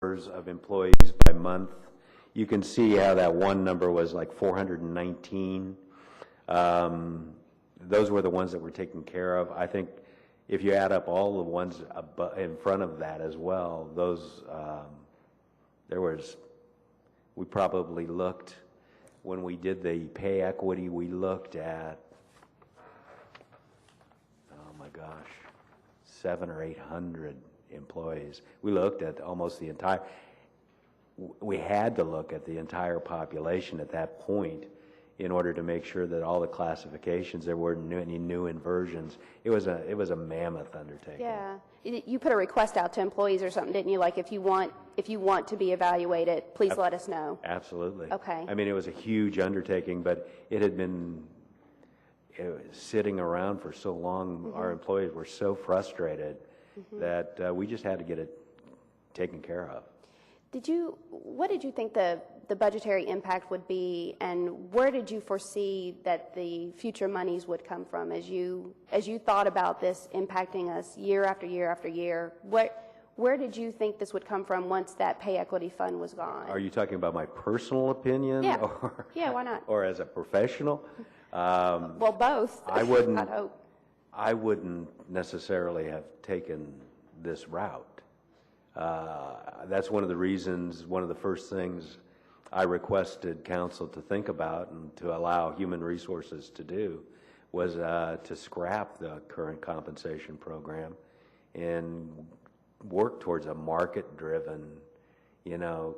numbers of employees by month. You can see how that one number was like 419. Those were the ones that were taken care of. I think if you add up all the ones in front of that as well, those we probably looked, when we did the pay equity, we looked at, oh my gosh, 700 or 800 employees. We looked at almost the entire, we had to look at the entire population at that point in order to make sure that all the classifications, there weren't any new inversions. It was a mammoth undertaking. Yeah, you put a request out to employees or something, didn't you? Like, if you want to be evaluated, please let us know. Absolutely. Okay. I mean, it was a huge undertaking, but it had been sitting around for so long. Mm-hmm. Our employees were so frustrated mm-hmm. that we just had to get it taken care of. What did you think the budgetary impact would be, and where did you foresee that the future monies would come from as you thought about this impacting us year after year after year? Where did you think this would come from once that pay equity fund was gone? Are you talking about my personal opinion? Yeah. Or, yeah, why not? Or as a professional? Well, both. I'd hope. I wouldn't necessarily have taken this route. That's one of the reasons, one of the first things I requested council to think about and to allow human resources to do was to scrap the current compensation program and work towards a market-driven,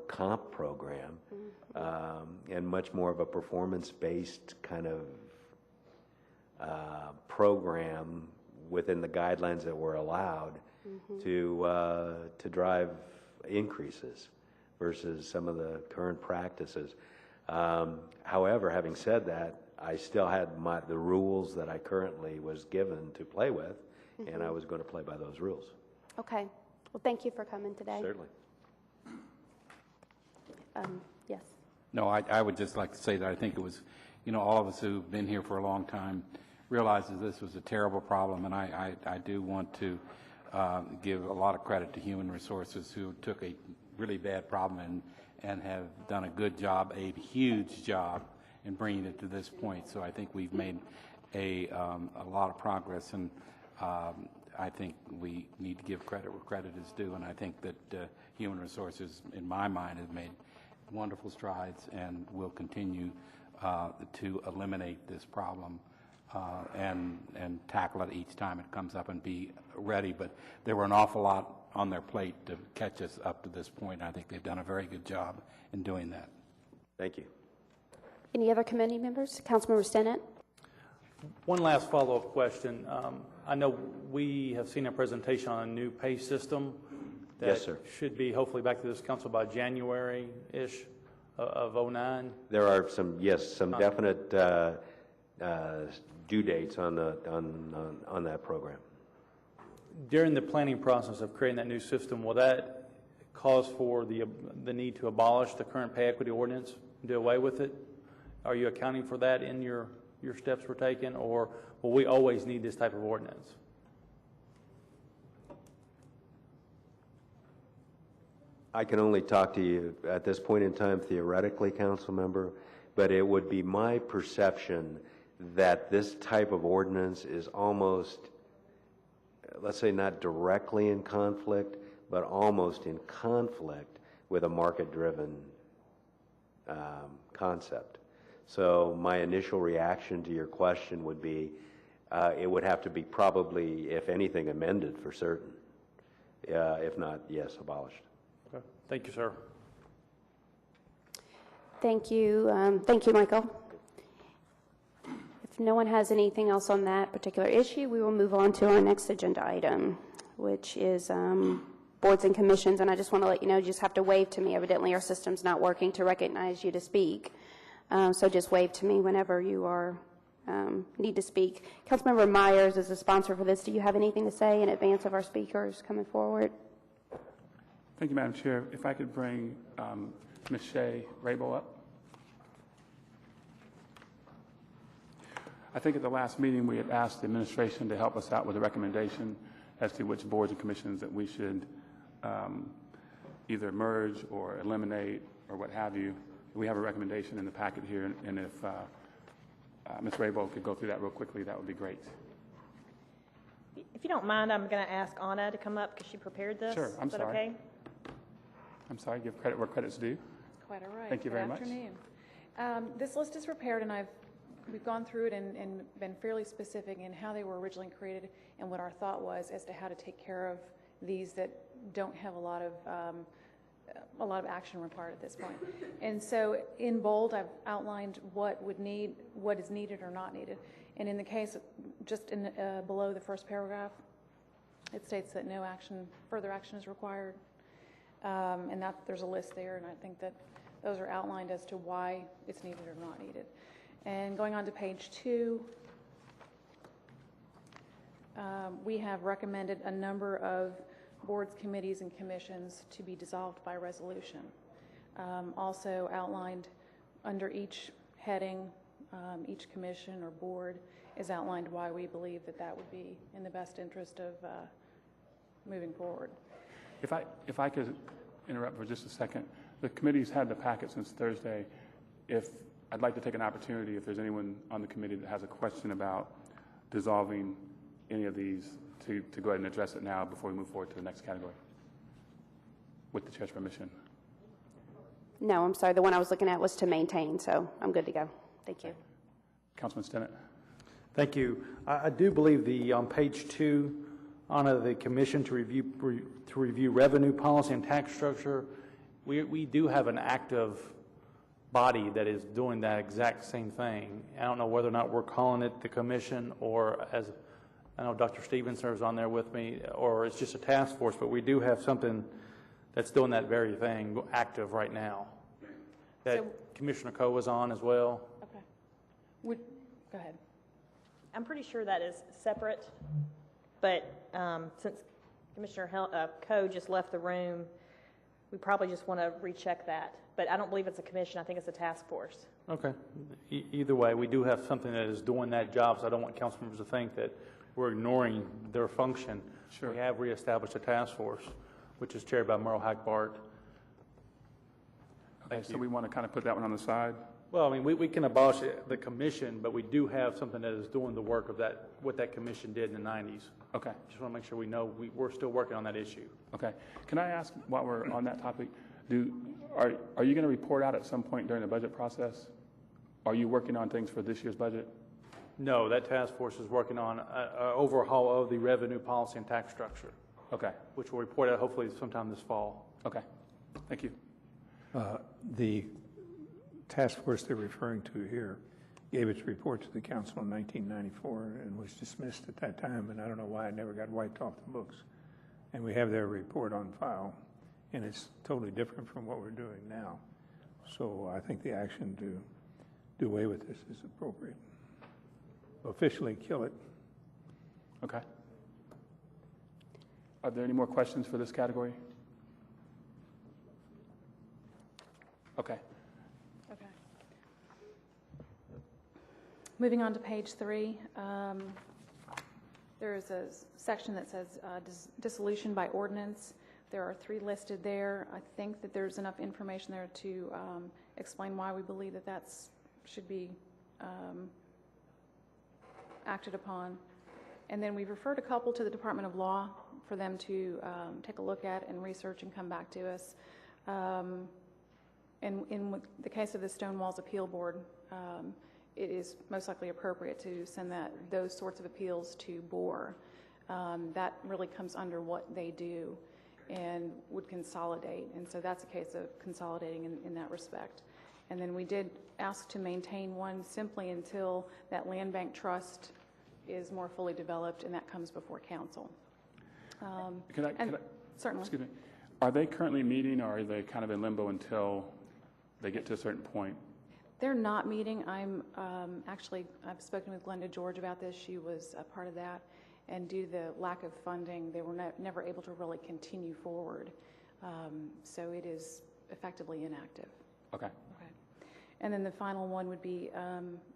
comp program, mm-hmm. And much more of a performance-based kind of program within the guidelines that were allowed mm-hmm. to drive increases versus some of the current practices. However, having said that, I still had the rules that I currently was given to play with, mm-hmm. and I was going to play by those rules. Okay. Well, thank you for coming today. Certainly. Yes. No, I would just like to say that I think it was, all of us who've been here for a long time realizes this was a terrible problem, and I do want to give a lot of credit to Human Resources, who took a really bad problem and have done a good job, a huge job in bringing it to this point. So I think we've made a lot of progress, and I think we need to give credit where credit is due, and I think that Human Resources, in my mind, has made wonderful strides and will continue to eliminate this problem and tackle it each time it comes up and be ready. But there were an awful lot on their plate to catch us up to this point. I think they've done a very good job in doing that. Thank you. Any other committee members? Councilmember Stinnett? One last follow-up question. I know we have seen a presentation on a new pay system that yes, sir. Should be hopefully back to this council by January-ish of 09. There are some definite due dates on that program. During the planning process of creating that new system, will that cause for the need to abolish the current pay equity ordinance and do away with it? Are you accounting for that in your steps we're taking, or will we always need this type of ordinance? I can only talk to you at this point in time theoretically, council member, but it would be my perception that this type of ordinance is almost, let's say, not directly in conflict, but almost in conflict with a market-driven concept. So my initial reaction to your question would be it would have to be probably, if anything, amended for certain. If not, yes, abolished. Okay. Thank you, sir. Thank you. Thank you, Michael. If no one has anything else on that particular issue, we will move on to our next agenda item, which is boards and commissions. And I just want to let you know, you just have to wave to me. Evidently, our system's not working to recognize you to speak. So just wave to me whenever you are need to speak. Councilmember Myers is the sponsor for this. Do you have anything to say in advance of our speakers coming forward? Thank you, Madam Chair. If I could bring Ms. Shay Rabo up. I think at the last meeting we had asked the administration to help us out with a recommendation as to which boards and commissions that we should either merge or eliminate or what have you. We have a recommendation in the packet here, and if Ms. Raybould could go through that real quickly, that would be great. If you don't mind, I'm going to ask Anna to come up because she prepared this. Sure, I'm Is that sorry. okay? I'm sorry, give credit where credit's due. Quite all right. Thank you very much. Good afternoon. This list is prepared, and we've gone through it and been fairly specific in how they were originally created and what our thought was as to how to take care of these that don't have a lot of action required at this point. And so in bold, I've outlined what is needed or not needed. And in the case, just below the first paragraph, it states that no further action is required. And that there's a list there, and I think that those are outlined as to why it's needed or not needed. And going on to page 2, we have recommended a number of boards, committees, and commissions to be dissolved by resolution. Also outlined under each heading, each commission or board is outlined why we believe that would be in the best interest of moving forward. If I could interrupt for just a second. The committee's had the packet since Thursday. I'd like to take an opportunity, if there's anyone on the committee that has a question about dissolving any of these, to go ahead and address it now before we move forward to the next category, with the chair's permission. No, I'm sorry. The one I was looking at was to maintain, so I'm good to go. Thank you. Councilman Stinnett. Thank you. I do believe on page 2, honor the commission to review revenue policy and tax structure. We do have an active body that is doing that exact same thing. I don't know whether or not we're calling it the commission, or, as I know Dr. Stevenson is on there with me, or it's just a task force, but we do have something that's doing that very thing active right now. That Commissioner Coe was on as well. Okay. Go ahead. I'm pretty sure that is separate, but since Commissioner Coe just left the room, we probably just want to recheck that. But I don't believe it's a commission. I think it's a task force. Okay. Either way, we do have something that is doing that job, so I don't want council members to think that we're ignoring their function. Sure. We have reestablished a task force, which is chaired by Merle Hackbart. Okay, so we want to kind of put that one on the side. Well, I mean, we can abolish the commission, but we do have something that is doing the work of what that commission did in the 90s. Okay. Just want to make sure we know we're still working on that issue. Okay. Can I ask, while we're on that topic, are you going to report out at some point during the budget process? Are you working on things for this year's budget? No, that task force is working on an overhaul of the revenue policy and tax structure. Okay. Which will report out hopefully sometime this fall. Okay. Thank you. The task force they're referring to here gave its report to the council in 1994 and was dismissed at that time, and I don't know why it never got wiped off the books. And we have their report on file, and it's totally different from what we're doing now. So I think the action to do away with this is appropriate. Officially kill it. Okay. Are there any more questions for this category? Okay. Okay. Moving on to page 3, there is a section that says dissolution by ordinance. There are 3 listed there. I think that there's enough information there to explain why we believe that should be acted upon. And then we've referred a couple to the Department of Law for them to take a look at and research and come back to us. And in the case of the Stonewalls Appeal Board, it is most likely appropriate to send those sorts of appeals to BOR. That really comes under what they do and would consolidate. And so that's a case of consolidating in that respect. And then we did ask to maintain one simply until that land bank trust is more fully developed, and that comes before council. Certainly. Excuse me. Are they currently meeting, or are they kind of in limbo until they get to a certain point? They're not meeting. I've spoken with Glenda George about this. She was a part of that. And due to the lack of funding, they were never able to really continue forward. So it is effectively inactive. Okay. And then the final one would be,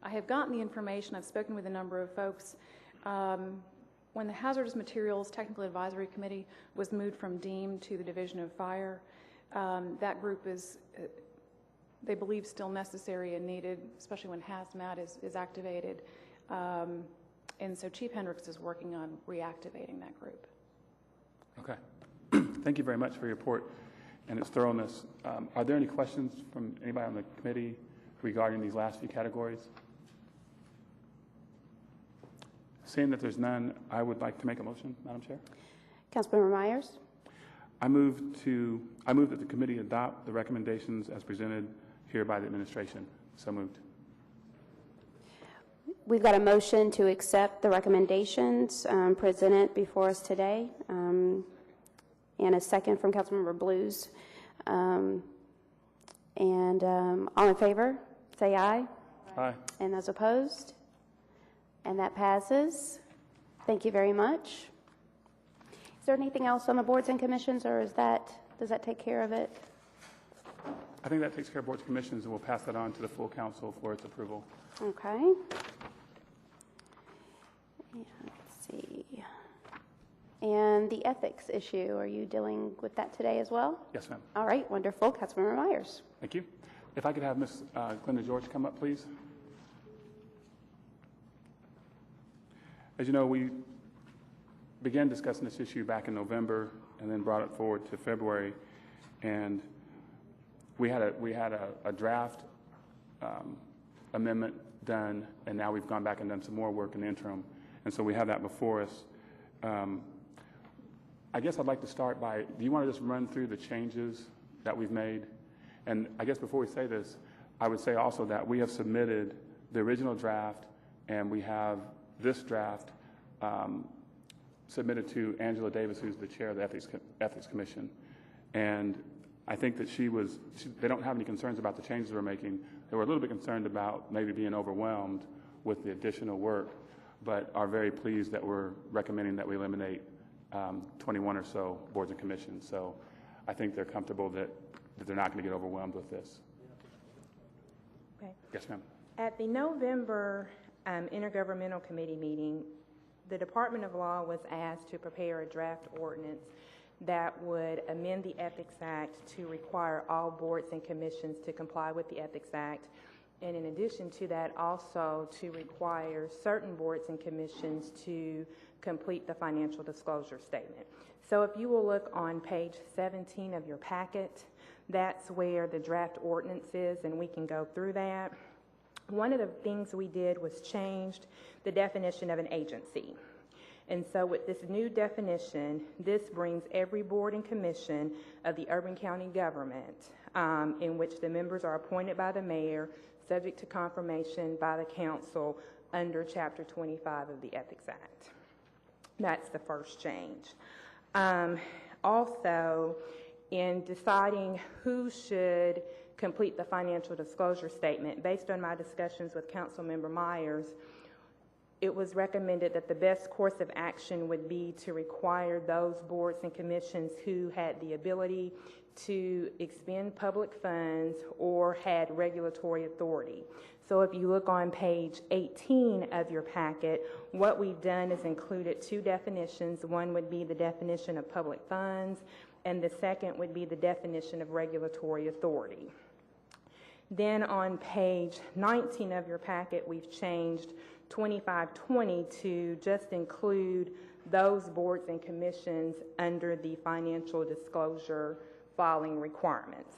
I have gotten the information, I've spoken with a number of folks. When the Hazardous Materials Technical Advisory Committee was moved from DEEM to the Division of Fire, That group is, they believe, still necessary and needed, especially when hazmat is activated. And so Chief Hendricks is working on reactivating that group. Okay. Thank you very much for your report and its thoroughness. Are there any questions from anybody on the committee regarding these last few categories? Seeing that there's none, I would like to make a motion, Madam Chair. Councilmember Myers? I move that the committee adopt the recommendations as presented here by the administration. So moved. We've got a motion to accept the recommendations presented before us today, and a second from Councilmember Blues. All in favor, say aye. Aye. And those opposed? And that passes. Thank you very much. Is there anything else on the boards and commissions, or does that take care of it? I think that takes care of boards and commissions, and we'll pass that on to the full council for its approval. Okay. Let's see. And the ethics issue, are you dealing with that today as well? Yes, ma'am. All right, wonderful. Councilmember Myers. Thank you. If I could have Ms. Glenda George come up, please. As you know, we began discussing this issue back in November and then brought it forward to February. And we had a draft amendment done, and now we've gone back and done some more work in the interim. And so we have that before us. I guess I'd like to start by, do you want to just run through the changes that we've made? And I guess before we say this, I would say also that we have submitted the original draft, and we have this draft submitted to Angela Davis, who's the chair of the Ethics Commission. And I think that they don't have any concerns about the changes we're making. They were a little bit concerned about maybe being overwhelmed with the additional work, but are very pleased that we're recommending that we eliminate 21 or so boards and commissions. So I think they're comfortable that they're not going to get overwhelmed with this. Okay. Yes, ma'am. At the November Intergovernmental Committee meeting, the Department of Law was asked to prepare a draft ordinance that would amend the Ethics Act to require all boards and commissions to comply with the Ethics Act, and in addition to that, also to require certain boards and commissions to complete the financial disclosure statement. So if you will look on page 17 of your packet, that's where the draft ordinance is, and we can go through that. One of the things we did was changed the definition of an agency. And so with this new definition, this brings every board and commission of the urban county government in which the members are appointed by the mayor, subject to confirmation by the council under Chapter 25 of the Ethics Act. That's the first change. Also, in deciding who should complete the financial disclosure statement, based on my discussions with Councilmember Myers, it was recommended that the best course of action would be to require those boards and commissions who had the ability to expend public funds or had regulatory authority. So if you look on page 18 of your packet, what we've done is included two definitions. One would be the definition of public funds, and the second would be the definition of regulatory authority. Then on page 19 of your packet, we've changed 2520 to just include those boards and commissions under the financial disclosure filing requirements.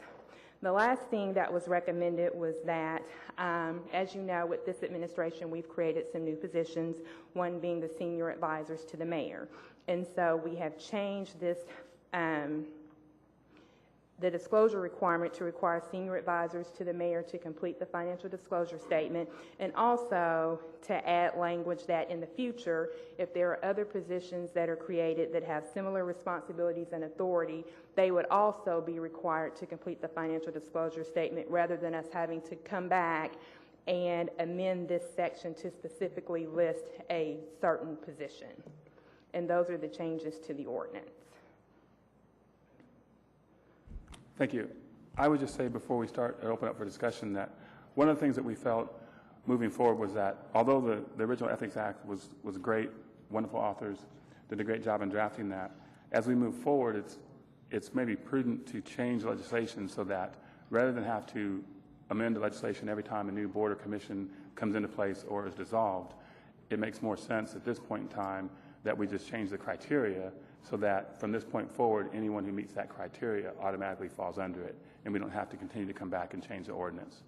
The last thing that was recommended was that, as you know, with this administration, we've created some new positions, one being the senior advisors to the mayor. And so we have changed this, the disclosure requirement to require senior advisors to the mayor to complete the financial disclosure statement, and also to add language that in the future, if there are other positions that are created that have similar responsibilities and authority, they would also be required to complete the financial disclosure statement, rather than us having to come back and amend this section to specifically list a certain position. And those are the changes to the ordinance. Thank you. I would just say before we start and open up for discussion that one of the things that we felt moving forward was that although the original Ethics Act was great, wonderful authors did a great job in drafting that, as we move forward, it's maybe prudent to change legislation so that rather than have to amend the legislation every time a new board or commission comes into place or is dissolved, it makes more sense at this point in time that we just change the criteria so that from this point forward, anyone who meets that criteria automatically falls under it, and we don't have to continue to come back and change the ordinance.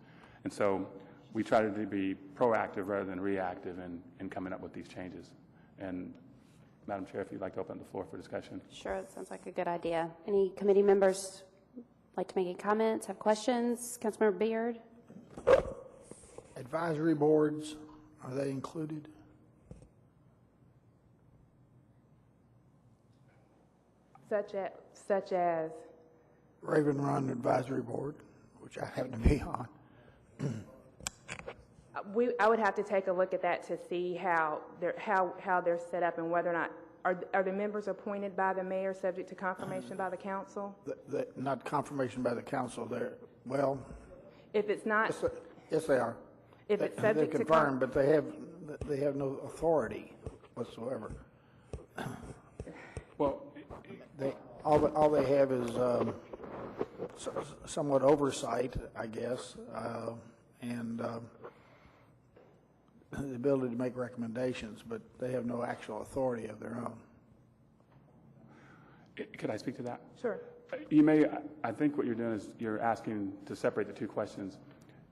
And so we try to be proactive rather than reactive in coming up with these changes. And Madam Chair, if you'd like to open the floor for discussion. Sure, that sounds like a good idea. Any committee members like to make any comments, have questions? Councilmember Beard? Advisory boards, are they included? Such as, Raven Run Advisory Board, which I happen to be on. I would have to take a look at that to see how they're set up and whether or not, are the members appointed by the mayor subject to confirmation by the council? Not confirmation by the council, well, If it's not, yes, they are. if it's They're subject to confirmed, but they have no authority whatsoever. Well, All they have is somewhat oversight, I guess, and the ability to make recommendations, but they have no actual authority of their own. could I speak to that? Sure. You may, I think what you're doing is you're asking to separate the two questions.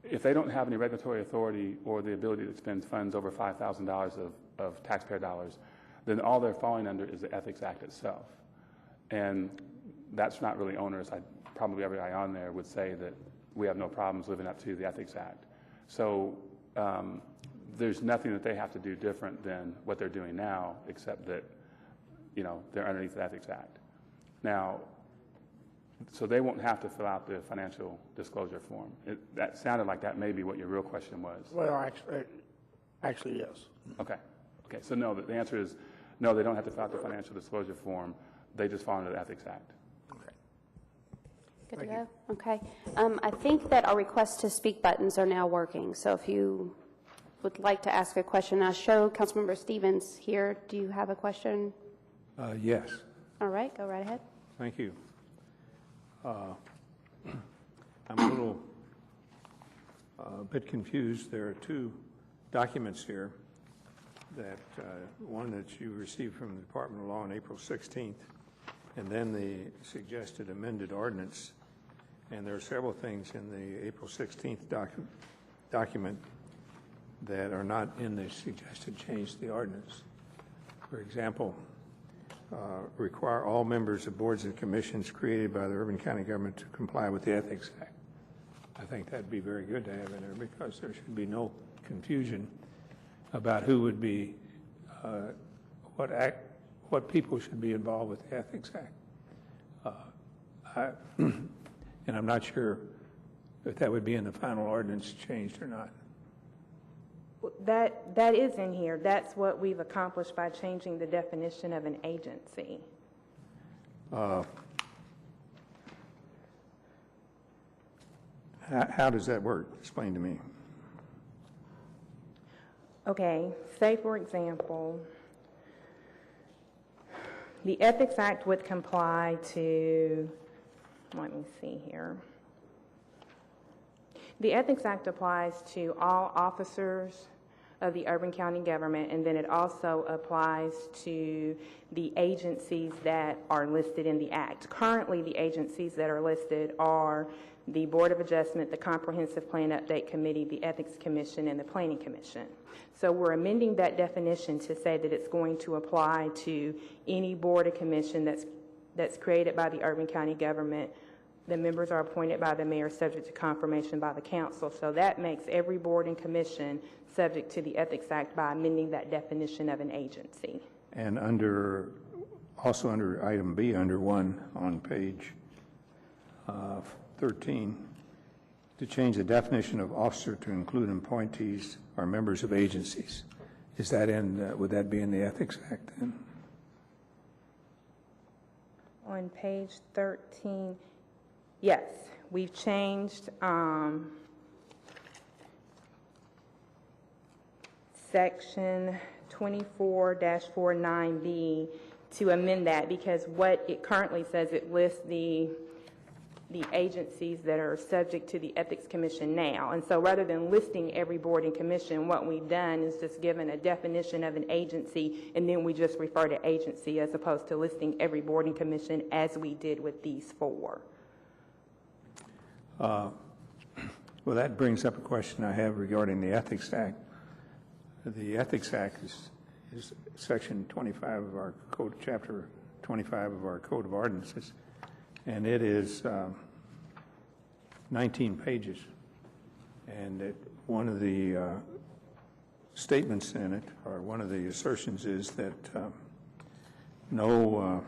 If they don't have any regulatory authority or the ability to expend funds over $5,000 of taxpayer dollars, then all they're falling under is the Ethics Act itself. And that's not really onerous. Probably everybody on there would say that we have no problems living up to the Ethics Act. So there's nothing that they have to do different than what they're doing now, except that, they're underneath the Ethics Act. Now, so they won't have to fill out the financial disclosure form. That sounded like that may be what your real question was. Well, actually, yes. Okay. So no, the answer is no, they don't have to fill out the financial disclosure form. They just fall under the Ethics Act. Okay. Good to go? Okay. I think that our request to speak buttons are now working. So if you would like to ask a question, I'll show Councilmember Stevens here. Do you have a question? Yes. All right, go right ahead. Thank you. I'm a little bit confused. There are two documents here that one that you received from the Department of Law on April 16th, and then the suggested amended ordinance. And there are several things in the April 16th document that are not in the suggested change to the ordinance. For example, require all members of boards and commissions created by the Urban County government to comply with the Ethics Act. I think that'd be very good to have in there because there should be no confusion about who would be, what people should be involved with the Ethics Act. And I'm not sure if that would be in the final ordinance changed or not. That is in here. That's what we've accomplished by changing the definition of an agency. How does that work? Explain to me. Okay, say for example, the Ethics Act would comply to, let me see here. The Ethics Act applies to all officers of the urban county government, and then it also applies to the agencies that are listed in the Act. Currently, the agencies that are listed are the Board of Adjustment, the Comprehensive Plan Update Committee, the Ethics Commission, and the Planning Commission. So we're amending that definition to say that it's going to apply to any board or commission that's created by the urban county government. The members are appointed by the mayor subject to confirmation by the council. So that makes every board and commission subject to the Ethics Act by amending that definition of an agency. And also under item B, under 1 on page 13, to change the definition of officer to include appointees or members of agencies. Is that would that be in the Ethics Act then? On page 13, yes, we've changed section 24-49B to amend that, because what it currently says, it lists the agencies that are subject to the Ethics Commission now. And so rather than listing every board and commission, what we've done is just given a definition of an agency, and then we just refer to agency as opposed to listing every board and commission as we did with these 4. Well, that brings up a question I have regarding the Ethics Act. The Ethics Act is Section 25 of our code, Chapter 25 of our Code of Ordinances, and it is 19 pages. And one of the statements in it, or one of the assertions, is that let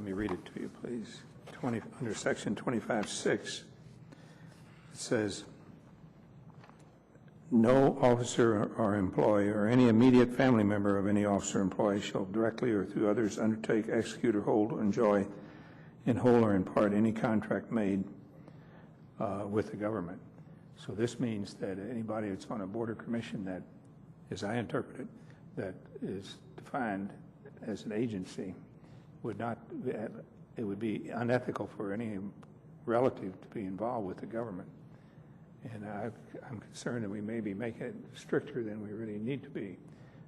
me read it to you, please. Under Section 25(6), it says, no officer or employee or any immediate family member of any officer or employee shall directly or through others undertake, execute, or hold or enjoy in whole or in part any contract made with the government. So this means that anybody that's on a board or commission that, as I interpret it, that is defined as an agency would not, it would be unethical for any relative to be involved with the government. And I'm concerned that we may be making it stricter than we really need to be.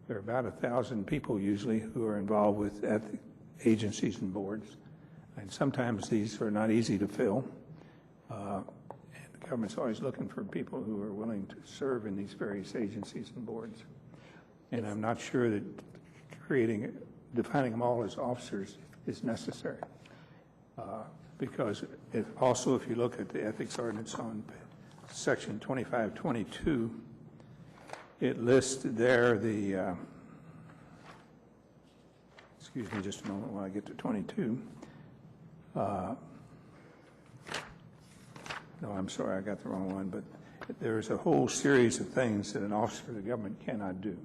There are about 1,000 people usually who are involved with agencies and boards, and sometimes these are not easy to fill. And the government's always looking for people who are willing to serve in these various agencies and boards. And I'm not sure that defining them all as officers is necessary. Because if you look at the ethics ordinance on Section 2522, it lists there the, excuse me just a moment while I get to 22. No, I'm sorry, I got the wrong one, but there's a whole series of things that an officer of the government cannot do.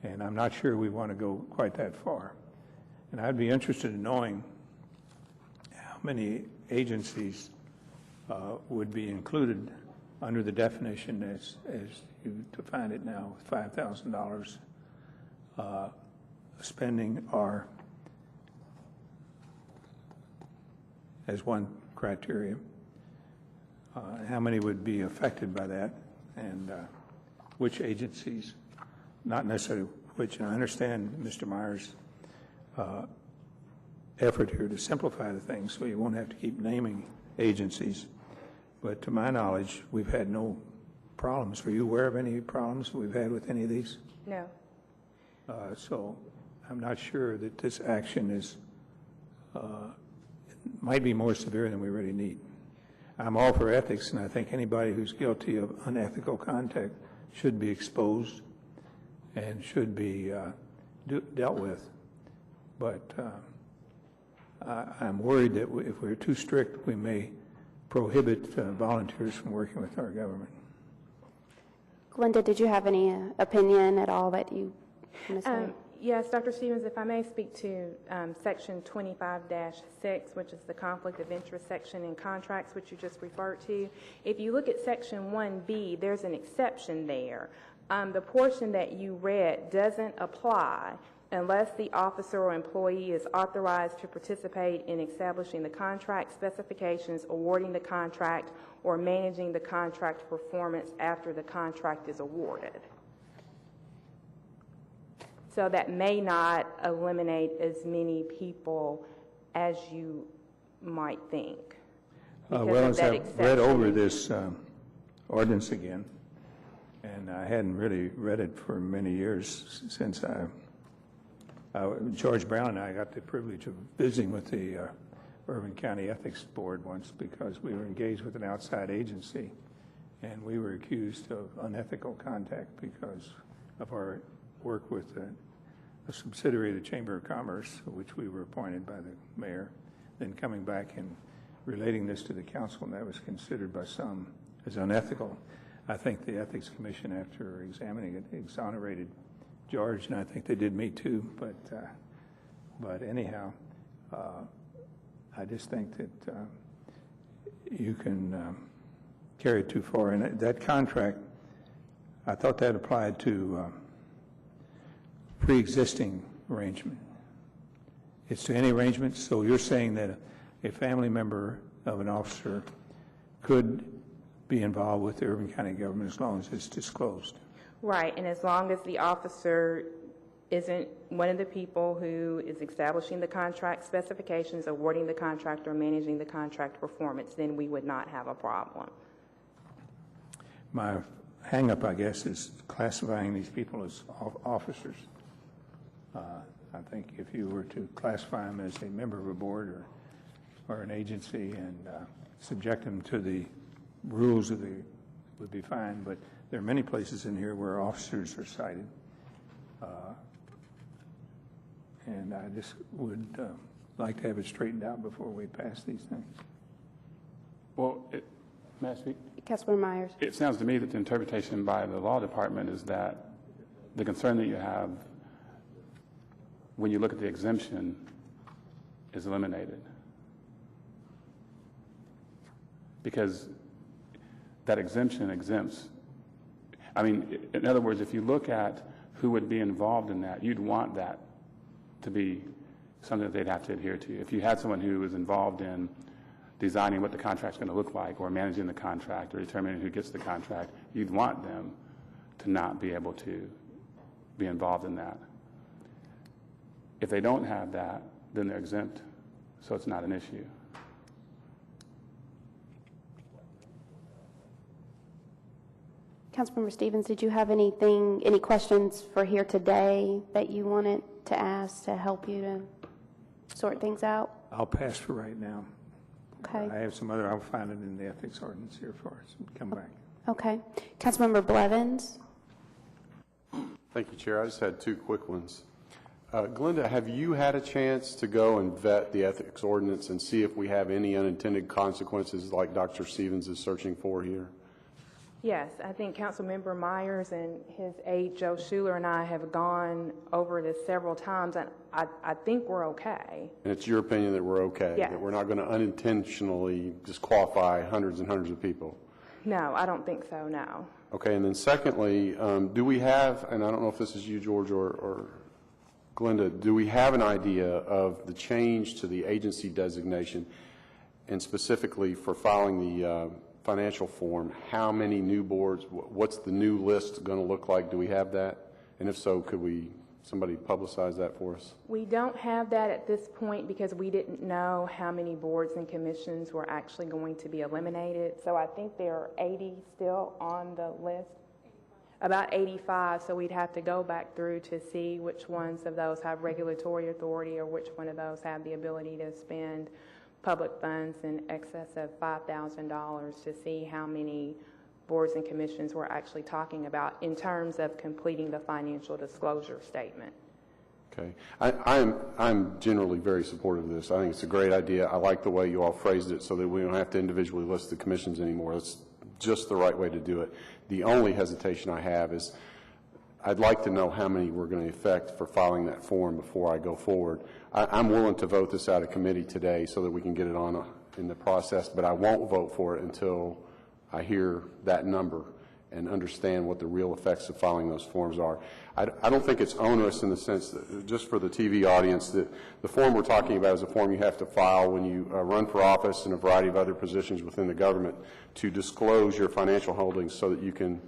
And I'm not sure we want to go quite that far. And I'd be interested in knowing how many agencies would be included under the definition as you define it now, with $5,000 spending or as one criteria. How many would be affected by that, and which agencies, not necessarily which. And I understand Mr. Meyer's effort here to simplify the thing so you won't have to keep naming agencies. But to my knowledge, we've had no problems. Were you aware of any problems we've had with any of these? No. So I'm not sure that this action is might be more severe than we really need. I'm all for ethics, and I think anybody who's guilty of unethical conduct should be exposed and should be dealt with. But I'm worried that if we're too strict, we may prohibit volunteers from working with our government. Glenda, did you have any opinion at all that you want to say? Yes, Dr. Stevens, if I may speak to Section 25-6, which is the conflict of interest section in contracts, which you just referred to. If you look at Section 1B, there's an exception there. The portion that you read doesn't apply unless the officer or employee is authorized to participate in establishing the contract specifications, awarding the contract, or managing the contract performance after the contract is awarded. So that may not eliminate as many people as you might think. Well, as I've read over this ordinance again, and I hadn't really read it for many years since George Brown and I got the privilege of visiting with the Irvine County Ethics Board once because we were engaged with an outside agency, and we were accused of unethical conduct because of our work with a subsidiary of the Chamber of Commerce, which we were appointed by the mayor, then coming back and relating this to the council, and that was considered by some as unethical. I think the Ethics Commission, after examining it, exonerated George, and I think they did me too, but anyhow, I just think that you can carry it too far. And that contract, I thought that applied to pre-existing arrangement. It's to any arrangement, so you're saying that a family member of an officer could be involved with the Irvine County government as long as it's disclosed? Right, and as long as the officer isn't one of the people who is establishing the contract specifications, awarding the contract, or managing the contract performance, then we would not have a problem. My hang-up, I guess, is classifying these people as officers. I think if you were to classify them as a member of a board or an agency and subject them to the rules of the, would be fine, but there are many places in here where officers are cited. And I just would like to have it straightened out before we pass these things. Well, may I speak? Councilmember Myers. It sounds to me that the interpretation by the law department is that the concern that you have when you look at the exemption is eliminated. Because that exemption exempts. I mean, in other words, if you look at who would be involved in that, you'd want that to be something that they'd have to adhere to. If you had someone who was involved in designing what the contract's going to look like, or managing the contract, or determining who gets the contract, you'd want them to not be able to be involved in that. If they don't have that, then they're exempt, so it's not an issue. Councilmember Stevens, did you have any questions for here today that you wanted to ask to help you to sort things out? I'll pass for right now. Okay. I have some other, I'll find it in the ethics ordinance here for us. Come back. Okay. Councilmember Blevins? Thank you, Chair. I just had two quick ones. Glenda, have you had a chance to go and vet the ethics ordinance and see if we have any unintended consequences like Dr. Stevens is searching for here? Yes, I think Councilmember Myers and his aide, Joe Schuler, and I have gone over this several times, and I think we're okay. And it's your opinion that we're okay? Yes. That we're not going to unintentionally disqualify hundreds and hundreds of people? No, I don't think so, no. Okay, and then secondly, do we have, and I don't know if this is you, George, or Glenda, do we have an idea of the change to the agency designation, and specifically for filing the financial form, how many new boards, what's the new list going to look like? Do we have that? And if so, could somebody publicize that for us? We don't have that at this point because we didn't know how many boards and commissions were actually going to be eliminated. So I think there are 80 still on the list. About 85, so we'd have to go back through to see which ones of those have regulatory authority or which one of those have the ability to spend public funds in excess of $5,000 to see how many boards and commissions we're actually talking about in terms of completing the financial disclosure statement. Okay. I'm generally very supportive of this. I think it's a great idea. I like the way you all phrased it so that we don't have to individually list the commissions anymore. That's just the right way to do it. The only hesitation I have is I'd like to know how many we're going to affect for filing that form before I go forward. I'm willing to vote this out of committee today so that we can get it on in the process, but I won't vote for it until I hear that number and understand what the real effects of filing those forms are. I don't think it's onerous in the sense that, just for the TV audience, that the form we're talking about is a form you have to file when you run for office and a variety of other positions within the government to disclose your financial holdings so that you can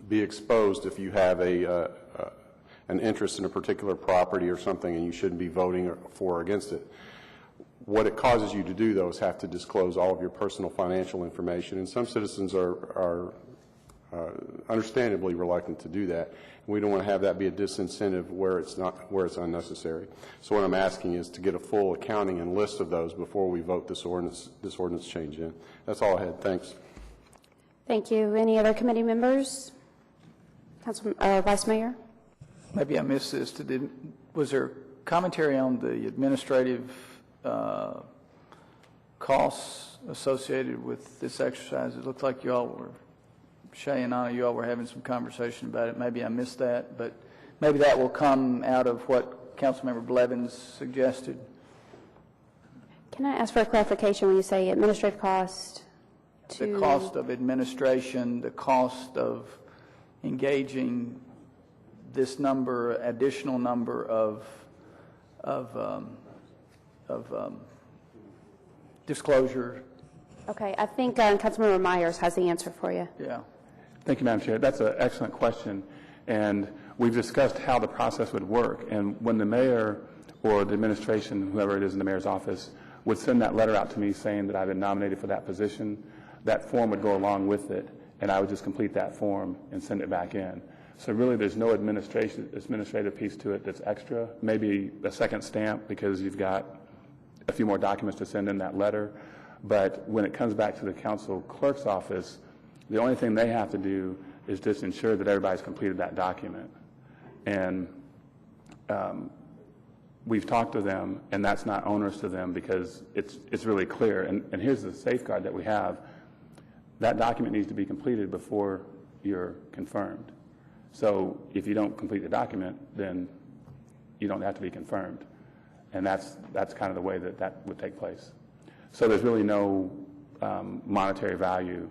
be exposed if you have an interest in a particular property or something and you shouldn't be voting for or against it. What it causes you to do, though, is have to disclose all of your personal financial information, and some citizens are understandably reluctant to do that. We don't want to have that be a disincentive where it's unnecessary. So what I'm asking is to get a full accounting and list of those before we vote this ordinance change in. That's all I had. Thanks. Thank you. Any other committee members? Vice Mayor? Maybe I missed this. Was there commentary on the administrative costs associated with this exercise? It looked like you all were, Shay and Anna, you all were having some conversation about it. Maybe I missed that, but maybe that will come out of what Councilmember Blevins suggested. Can I ask for a clarification when you say administrative cost? The cost of administration, the cost of engaging this number, additional number of disclosure? Okay, I think Councilmember Myers has the answer for you. Yeah. Thank you, Madam Chair. That's an excellent question. And we've discussed how the process would work. And when the mayor or the administration, whoever it is in the mayor's office, would send that letter out to me saying that I've been nominated for that position, that form would go along with it, and I would just complete that form and send it back in. So really, there's no administrative piece to it that's extra. Maybe a second stamp because you've got a few more documents to send in that letter. But when it comes back to the council clerk's office, the only thing they have to do is just ensure that everybody's completed that document. And we've talked to them, and that's not onerous to them because it's really clear. And here's the safeguard that we have. That document needs to be completed before you're confirmed. So if you don't complete the document, then you don't have to be confirmed. And that's kind of the way that would take place. So there's really no monetary value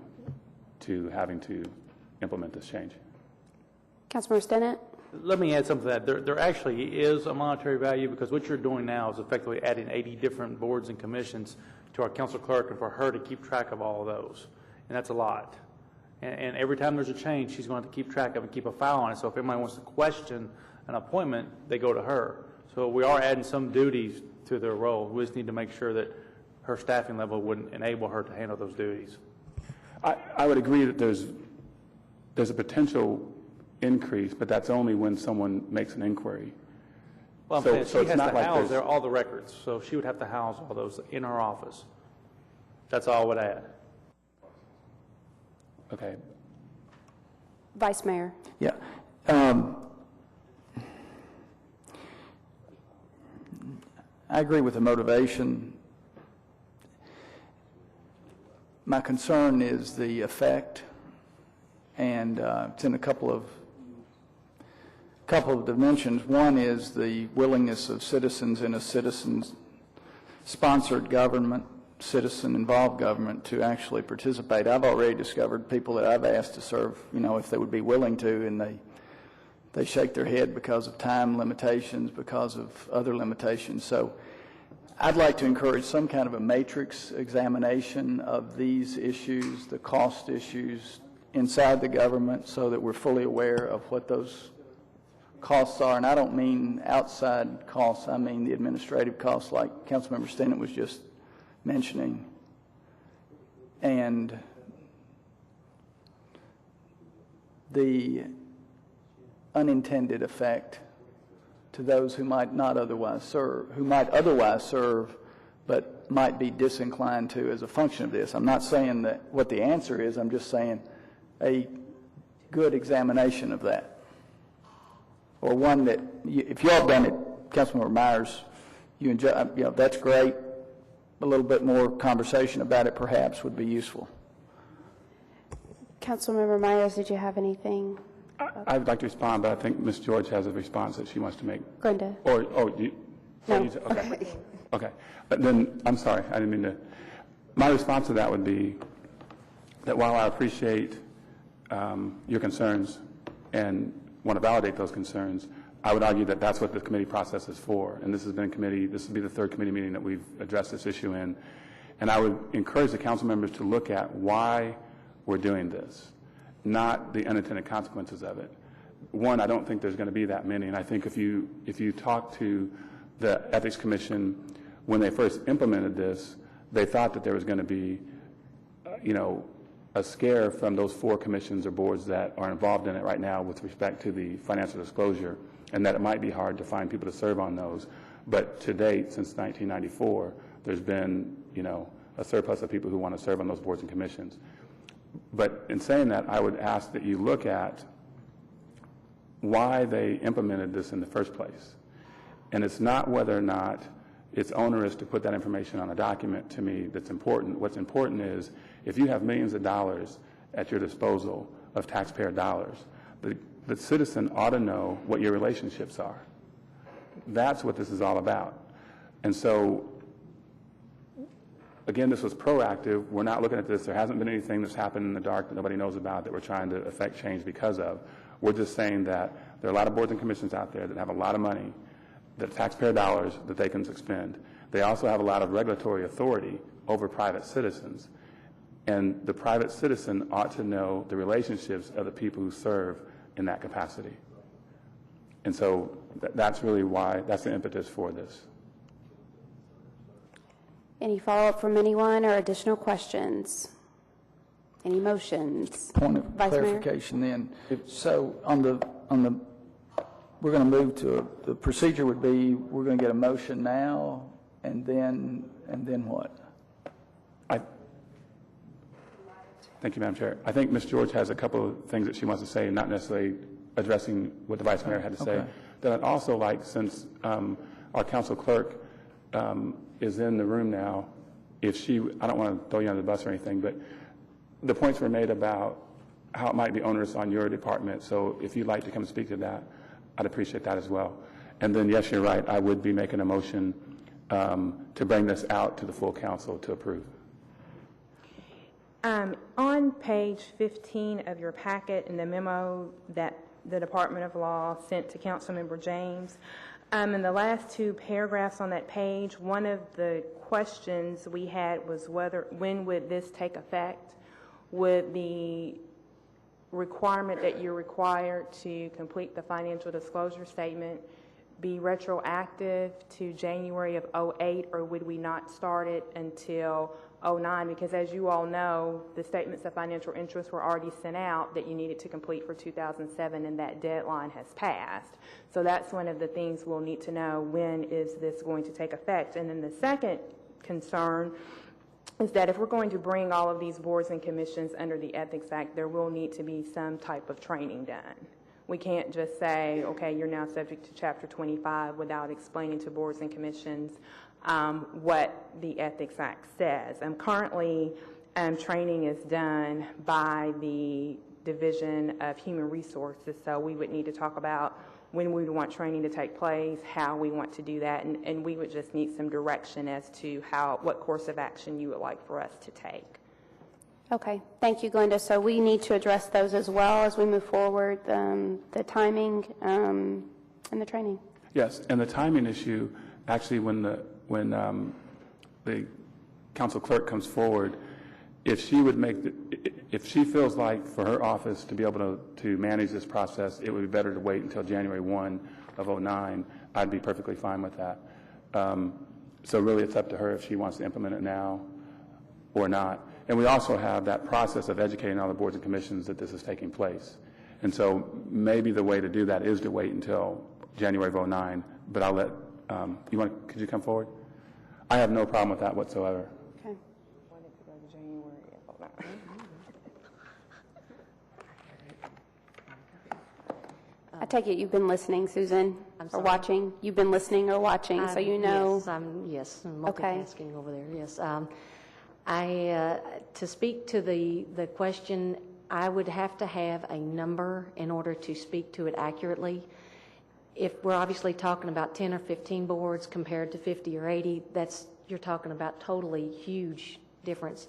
to having to implement this change. Councilmember Stinnett? Let me add something to that. There actually is a monetary value because what you're doing now is effectively adding 80 different boards and commissions to our council clerk and for her to keep track of all of those. And that's a lot. And every time there's a change, she's going to have to keep track of and keep a file on it. So if anybody wants to question an appointment, they go to her. So we are adding some duties to their role. We just need to make sure that her staffing level wouldn't enable her to handle those duties. I would agree that there's a potential increase, but that's only when someone makes an inquiry. Well, So she it's has not to like house there's- all the records, so she would have to house all those in her office. That's all I would add. Okay. Vice Mayor? Yeah. I agree with the motivation. My concern is the effect, and it's in a couple of dimensions. One is the willingness of citizens in a citizen-sponsored government, citizen-involved government to actually participate. I've already discovered people that I've asked to serve, if they would be willing to, and they shake their head because of time limitations, because of other limitations. So I'd like to encourage some kind of a matrix examination of these issues, the cost issues inside the government, so that we're fully aware of what those costs are. And I don't mean outside costs, I mean the administrative costs like Councilmember Stinnett was just mentioning. And the unintended effect to those who might not otherwise serve, but might be disinclined to as a function of this. I'm not saying that what the answer is, I'm just saying a good examination of that. Or one that, if you all done it, Councilmember Myers, you enjoy, that's great. A little bit more conversation about it perhaps would be useful. Councilmember Myers, did you have anything? I'd like to respond, but I think Ms. George has a response that she wants to make. Glenda? Okay. Okay. But then, I'm sorry, I didn't mean to. My response to that would be that while I appreciate your concerns and want to validate those concerns, I would argue that that's what the committee process is for. And this will be the third committee meeting that we've addressed this issue in. And I would encourage the council members to look at why we're doing this, not the unintended consequences of it. One, I don't think there's going to be that many. And I think if you talk to the Ethics Commission, when they first implemented this, they thought that there was going to be, a scare from those 4 commissions or boards that are involved in it right now with respect to the financial disclosure, and that it might be hard to find people to serve on those. But to date, since 1994, there's been, a surplus of people who want to serve on those boards and commissions. But in saying that, I would ask that you look at why they implemented this in the first place. And it's not whether or not it's onerous to put that information on a document to me that's important. What's important is if you have millions of dollars at your disposal of taxpayer dollars, the citizen ought to know what your relationships are. That's what this is all about. And so, again, this was proactive. We're not looking at this. There hasn't been anything that's happened in the dark that nobody knows about that we're trying to affect change because of. We're just saying that there are a lot of boards and commissions out there that have a lot of money, that taxpayer dollars that they can expend. They also have a lot of regulatory authority over private citizens. And the private citizen ought to know the relationships of the people who serve in that capacity. And so that's really why, that's the impetus for this. Any follow-up from anyone or additional questions? Any motions? Point of Vice Mayor? clarification then. So on the, we're going to move to, the procedure would be, we're going to get a motion now, and then what? Thank you, Madam Chair. I think Ms. George has a couple of things that she wants to say, not necessarily addressing what the Vice Mayor had to say. Okay. Then I'd also like, since our council clerk is in the room now, if she, I don't want to throw you under the bus or anything, but the points were made about how it might be onerous on your department. So if you'd like to come speak to that, I'd appreciate that as well. And then, yes, you're right, I would be making a motion to bring this out to the full council to approve. On page 15 of your packet in the memo that the Department of Law sent to Councilmember James, in the last two paragraphs on that page, one of the questions we had was when would this take effect? Would the requirement that you're required to complete the financial disclosure statement be retroactive to January of 2008, or would we not start it until 2009? Because as you all know, the statements of financial interest were already sent out that you needed to complete for 2007, and that deadline has passed. So that's one of the things we'll need to know, when is this going to take effect? And then the second concern is that if we're going to bring all of these boards and commissions under the Ethics Act, there will need to be some type of training done. We can't just say, okay, you're now subject to Chapter 25 without explaining to boards and commissions what the Ethics Act says. Currently, training is done by the Division of Human Resources, so we would need to talk about when we would want training to take place, how we want to do that, and we would just need some direction as to what course of action you would like for us to take. Okay, thank you, Glenda. So we need to address those as well as we move forward, the timing and the training. Yes, and the timing issue, actually, when the council clerk comes forward, if she would if she feels like for her office to be able to manage this process, it would be better to wait until January 1 of 2009, I'd be perfectly fine with that. So really, it's up to her if she wants to implement it now or not. And we also have that process of educating all the boards and commissions that this is taking place. And so maybe the way to do that is to wait until January of 2009, but I'll let, could you come forward? I have no problem with that whatsoever. Okay. I take it you've been listening, Susan, or watching? You've been listening or watching, so you know. Yes, I'm multitasking over there, yes. To speak to the question, I would have to have a number in order to speak to it accurately. If we're obviously talking about 10 or 15 boards compared to 50 or 80, you're talking about totally huge difference.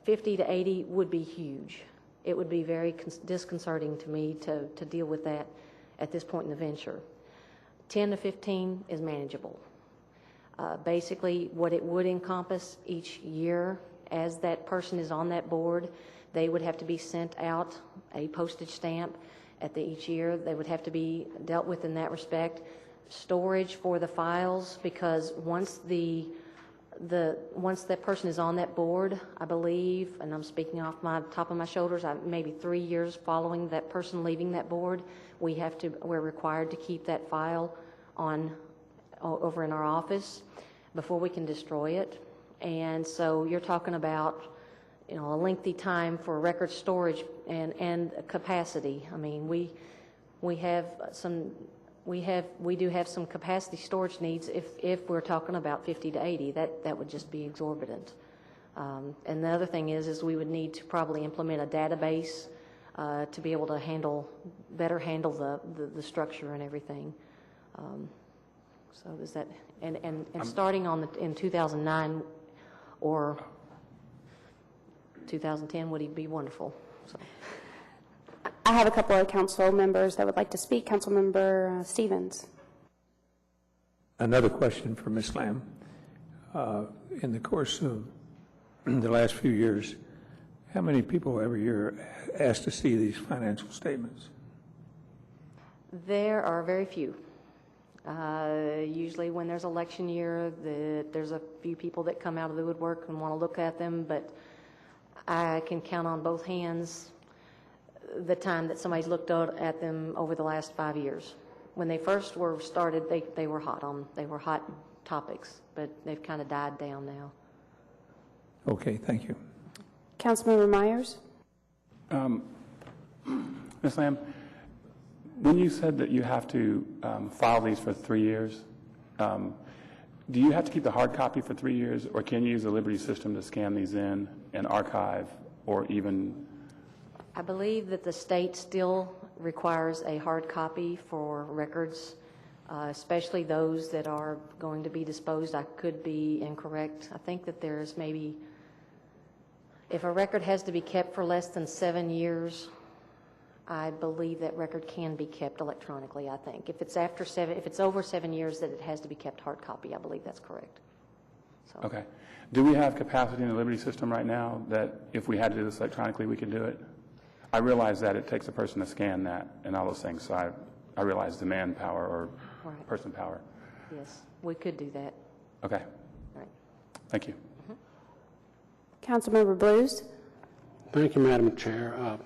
50 to 80 would be huge. It would be very disconcerting to me to deal with that at this point in the venture. 10 to 15 is manageable. Basically, what it would encompass each year, as that person is on that board, they would have to be sent out a postage stamp at each year. They would have to be dealt with in that respect. Storage for the files, because once that person is on that board, I believe, and I'm speaking off my top of my shoulders, maybe 3 years following that person leaving that board, we're required to keep that file over in our office before we can destroy it. And so you're talking about, a lengthy time for record storage and capacity. I mean, we do have some capacity storage needs if we're talking about 50 to 80. That would just be exorbitant. And the other thing is we would need to probably implement a database to be able to better handle the structure and everything. So is that, and starting in 2009 or 2010 would be wonderful. So. I have a couple of council members that would like to speak. Councilmember Stevens. Another question for Ms. Lamb. In the course of the last few years, how many people every year ask to see these financial statements? There are very few. Usually when there's election year, there's a few people that come out of the woodwork and want to look at them, but I can count on both hands the time that somebody's looked at them over the last 5 years. When they first were started, they were hot topics, but they've kind of died down now. Okay, thank you. Councilmember Myers. Ms. Lamb, when you said that you have to file these for 3 years, do you have to keep the hard copy for 3 years, or can you use the Liberty system to scan these in and archive, or even? I believe that the state still requires a hard copy for records, especially those that are going to be disposed. I could be incorrect. I think that there's maybe, if a record has to be kept for less than 7 years, I believe that record can be kept electronically, I think. If it's over 7 years, that it has to be kept hard copy. I believe that's correct. So. Okay. Do we have capacity in the Liberty system right now that if we had to do this electronically, we could do it? I realize that it takes a person to scan that and all those things, so I realize the manpower or person power. Yes, we could do that. Okay. All right. Thank you. Councilmember Blues. Thank you, Madam Chair.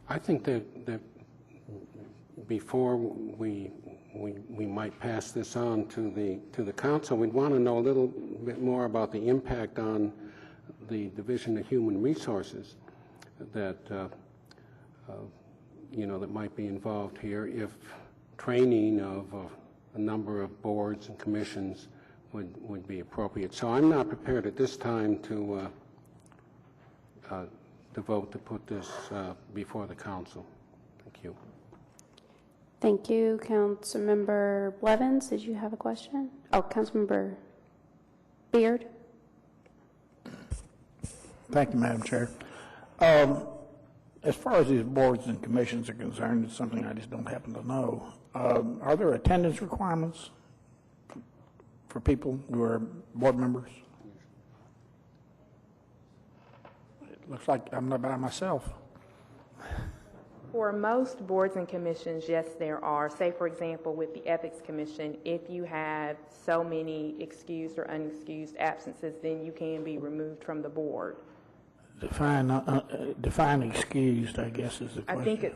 I think that before we might pass this on to the council, we'd want to know a little bit more about the impact on the Division of Human Resources that that might be involved here if training of a number of boards and commissions would be appropriate. So I'm not prepared at this time to vote to put this before the council. Thank you. Thank you. Councilmember Blevins, did you have a question? Oh, Councilmember Beard. Thank you, Madam Chair. As far as these boards and commissions are concerned, it's something I just don't happen to know. Are there attendance requirements for people who are board members? It looks like I'm not by myself. For most boards and commissions, yes, there are. Say, for example, with the Ethics Commission, if you have so many excused or unexcused absences, then you can be removed from the board. Define excused, I guess, is the question. I think it's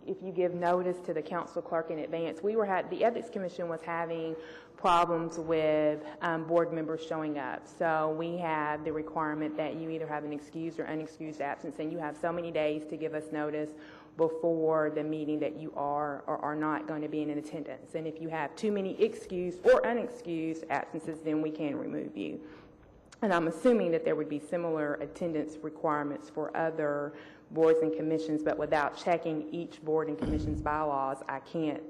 if you give notice to the council clerk in advance. The Ethics Commission was having problems with board members showing up. So we have the requirement that you either have an excused or unexcused absence, and you have so many days to give us notice before the meeting that you are or are not going to be in attendance. And if you have too many excused or unexcused absences, then we can remove you. And I'm assuming that there would be similar attendance requirements for other boards and commissions, but without checking each board and commission's bylaws, I can't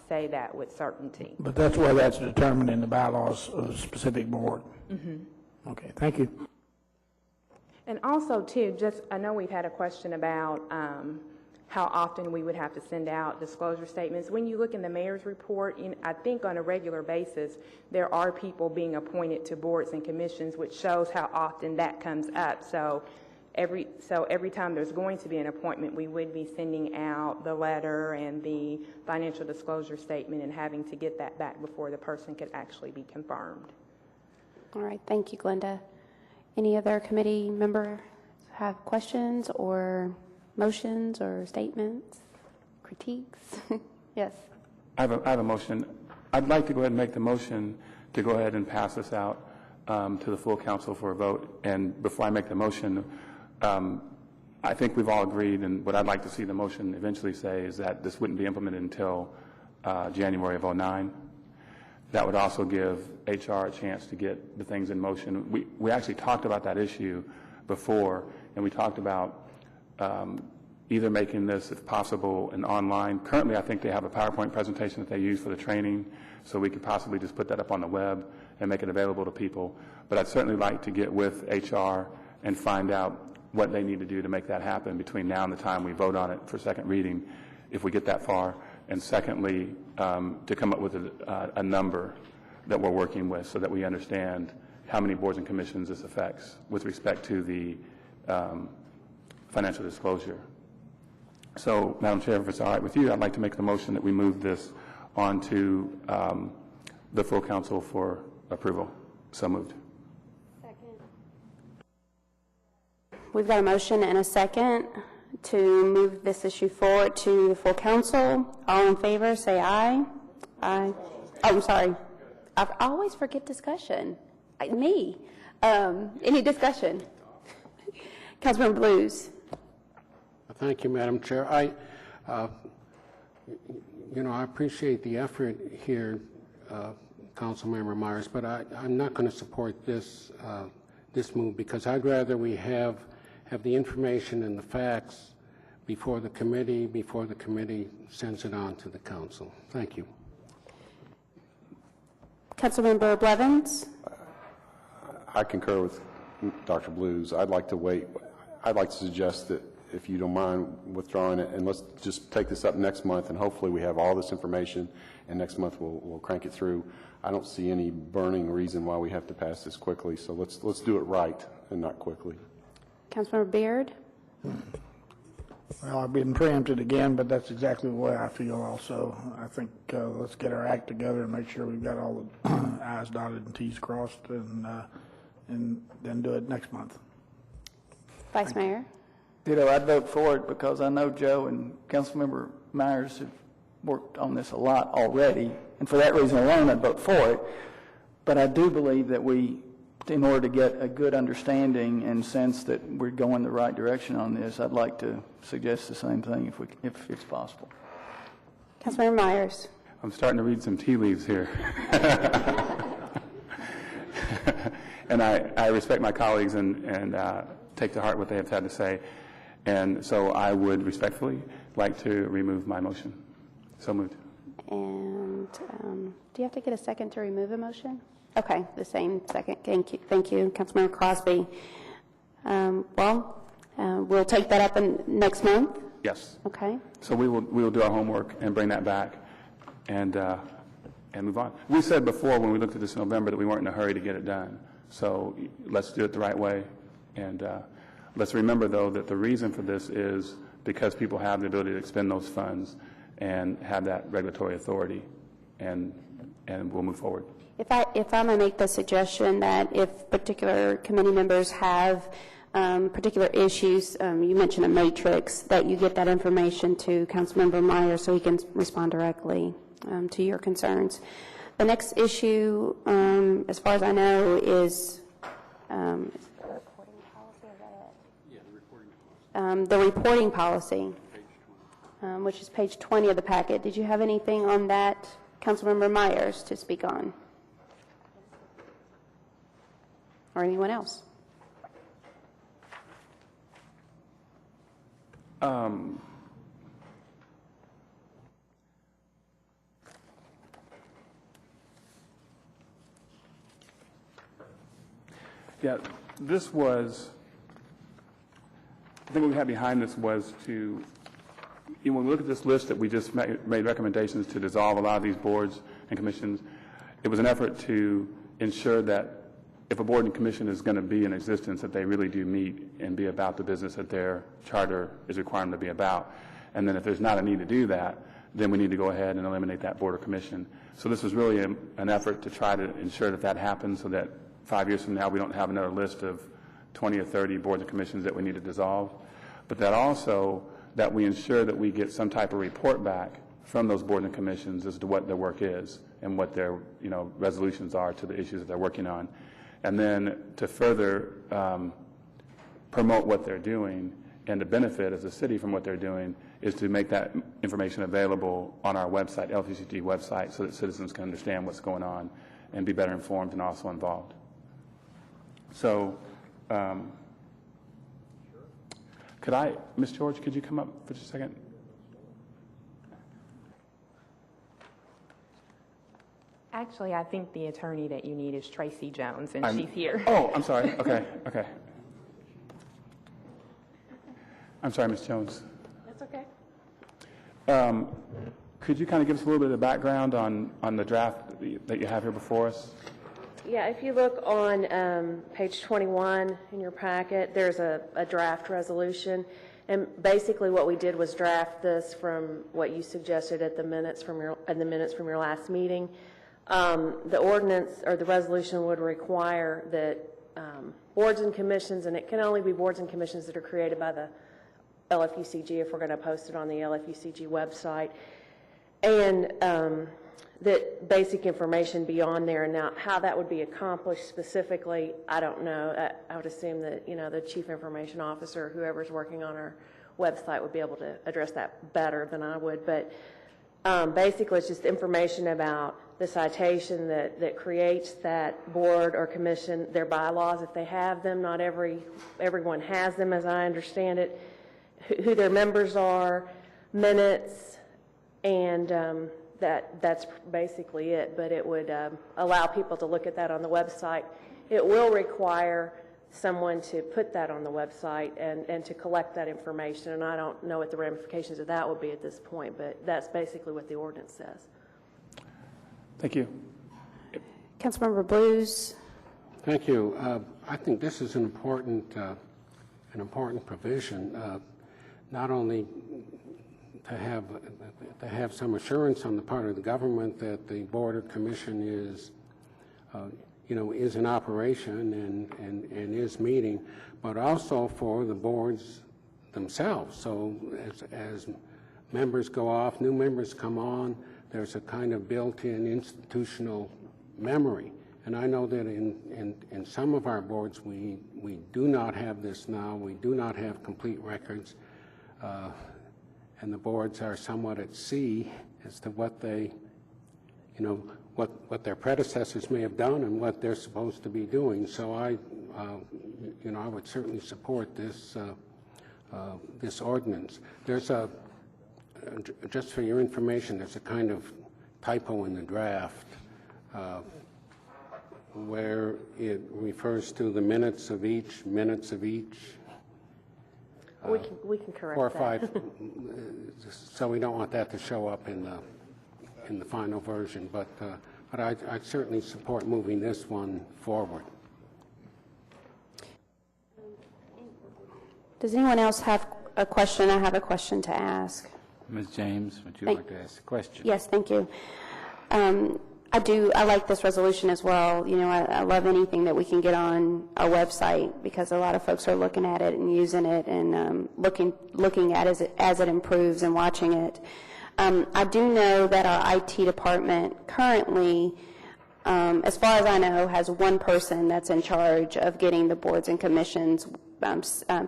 say that with certainty. But that's where that's determined in the bylaws of the specific board. Mm-hmm. Okay, thank you. And also, too, I know we've had a question about how often we would have to send out disclosure statements. When you look in the mayor's report, I think on a regular basis, there are people being appointed to boards and commissions, which shows how often that comes up. So every time there's going to be an appointment, we would be sending out the letter and the financial disclosure statement and having to get that back before the person could actually be confirmed. All right, thank you, Glenda. Any other committee member have questions or motions or statements, critiques? Yes. I have a motion. I'd like to go ahead and make the motion to go ahead and pass this out to the full council for a vote. And before I make the motion, I think we've all agreed, and what I'd like to see the motion eventually say is that this wouldn't be implemented until January of 2009. That would also give HR a chance to get the things in motion. We actually talked about that issue before, and we talked about either making this, if possible, an online. Currently, I think they have a PowerPoint presentation that they use for the training, so we could possibly just put that up on the web and make it available to people. But I'd certainly like to get with HR and find out what they need to do to make that happen between now and the time we vote on it for second reading, if we get that far. And secondly, to come up with a number that we're working with so that we understand how many boards and commissions this affects with respect to the financial disclosure. So, Madam Chair, if it's all right with you, I'd like to make the motion that we move this on to the full council for approval. So moved. We've got a motion and a second to move this issue forward to the full council. All in favor, say aye. Aye. Oh, I'm sorry. I always forget discussion. Me. Any discussion? Councilmember Blues. Thank you, Madam Chair. I appreciate the effort here, Councilmember Myers, but I'm not going to support this move because I'd rather we have the information and the facts before the committee sends it on to the council. Thank you. Councilmember Blevins. I concur with Dr. Blues. I'd like to wait. I'd like to suggest that if you don't mind withdrawing it, and let's just take this up next month, and hopefully we have all this information, and next month we'll crank it through. I don't see any burning reason why we have to pass this quickly, so let's do it right and not quickly. Councilmember Beard. Well, I've been preempted again, but that's exactly the way I feel also. I think let's get our act together and make sure we've got all the I's dotted and T's crossed, and then do it next month. Vice Mayor. Ditto, I'd vote for it because I know Joe and Councilmember Myers have worked on this a lot already, and for that reason alone, I'd vote for it. But I do believe that we, in order to get a good understanding and sense that we're going the right direction on this, I'd like to suggest the same thing if it's possible. Councilmember Myers. I'm starting to read some tea leaves here. And I respect my colleagues and take to heart what they have had to say. And so I would respectfully like to remove my motion. So moved. And do you have to get a second to remove a motion? Okay, the same second. Thank you, Councilmember Crosby. We'll take that up next month. Yes. Okay. So we will do our homework and bring that back and move on. We said before when we looked at this in November that we weren't in a hurry to get it done. So let's do it the right way. And let's remember, though, that the reason for this is because people have the ability to expend those funds and have that regulatory authority, and we'll move forward. If I may make the suggestion that if particular committee members have particular issues, you mentioned a matrix, that you get that information to Councilmember Meyer so he can respond directly to your concerns. The next issue, as far as I know, is the reporting policy, which is page 20 of the packet. Did you have anything on that, Councilmember Myers, to speak on? Or anyone else? Yeah, this was, I think what we had behind this was to, when we look at this list that we just made recommendations to dissolve a lot of these boards and commissions, it was an effort to ensure that if a board and commission is going to be in existence, that they really do meet and be about the business that their charter is requiring them to be about. And then if there's not a need to do that, then we need to go ahead and eliminate that board or commission. So this was really an effort to try to ensure that that happens so that 5 years from now we don't have another list of 20 or 30 boards and commissions that we need to dissolve. But that also, that we ensure that we get some type of report back from those boards and commissions as to what their work is and what their resolutions are to the issues that they're working on. And then to further promote what they're doing and to benefit as a city from what they're doing is to make that information available on our website, LTCG website, so that citizens can understand what's going on and be better informed and also involved. So Ms. George, could you come up for just a second? Actually, I think the attorney that you need is Tracy Jones, and she's here. Oh, I'm sorry. Okay. I'm sorry, Ms. Jones. That's okay. Could you kind of give us a little bit of background on the draft that you have here before us? Yeah, if you look on page 21 in your packet, there's a draft resolution. And basically what we did was draft this from what you suggested at the minutes from your last meeting. The ordinance or the resolution would require that boards and commissions, and it can only be boards and commissions that are created by the LFUCG if we're going to post it on the LFUCG website, and that basic information be on there. Now, how that would be accomplished specifically, I don't know. I would assume that, the chief information officer, whoever's working on our website, would be able to address that better than I would. But basically, it's just information about the citation that creates that board or commission, their bylaws, if they have them. Not everyone has them, as I understand it, who their members are, minutes, and that's basically it. But it would allow people to look at that on the website. It will require someone to put that on the website and to collect that information, and I don't know what the ramifications of that would be at this point, but that's basically what the ordinance says. Thank you. Councilmember Blues. Thank you. I think this is an important provision, not only to have some assurance on the part of the government that the board or commission is in operation and is meeting, but also for the boards themselves. So as members go off, new members come on, there's a kind of built-in institutional memory. And I know that in some of our boards, we do not have this now. We do not have complete records. And the boards are somewhat at sea as to what they, what their predecessors may have done and what they're supposed to be doing. So I would certainly support this this ordinance. There's just for your information, there's a kind of typo in the draft where it refers to the minutes of each. We can correct 4 or that. 5. So we don't want that to show up in the final version. But I'd certainly support moving this one forward. Does anyone else have a question? I have a question to ask. Ms. James, would you like to ask a question? Yes, thank you. I like this resolution as well. I love anything that we can get on our website because a lot of folks are looking at it and using it and looking at it as it improves and watching it. I do know that our IT department currently, as far as I know, has one person that's in charge of getting the boards and commissions